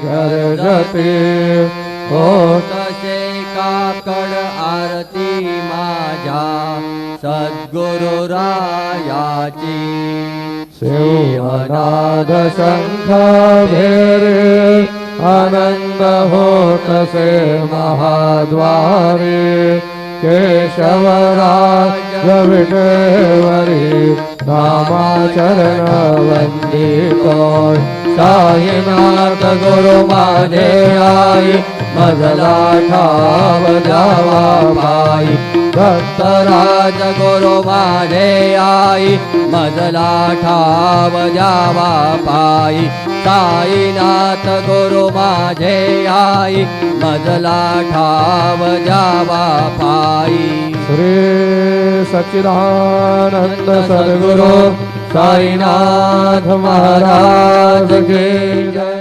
गर्जते होतसे काकड आरती माझ्या सद्गुरुरायाची शिवनाद शंख भेरे आनंद होतसे महाद्वारे केशवराज विटेवरी नामाचरण वंदितो साईनाथ गुरु माझे आई मजला ठाव द्यावा पायी भक्तराज गुरु माझे आई मजला ठाव द्यावा पायी साईनाथ गुरु माझे आई मजला ठाव द्यावा पायी श्री सच्चिदानंद सद्गुरु साईनाथ महाराज की जय।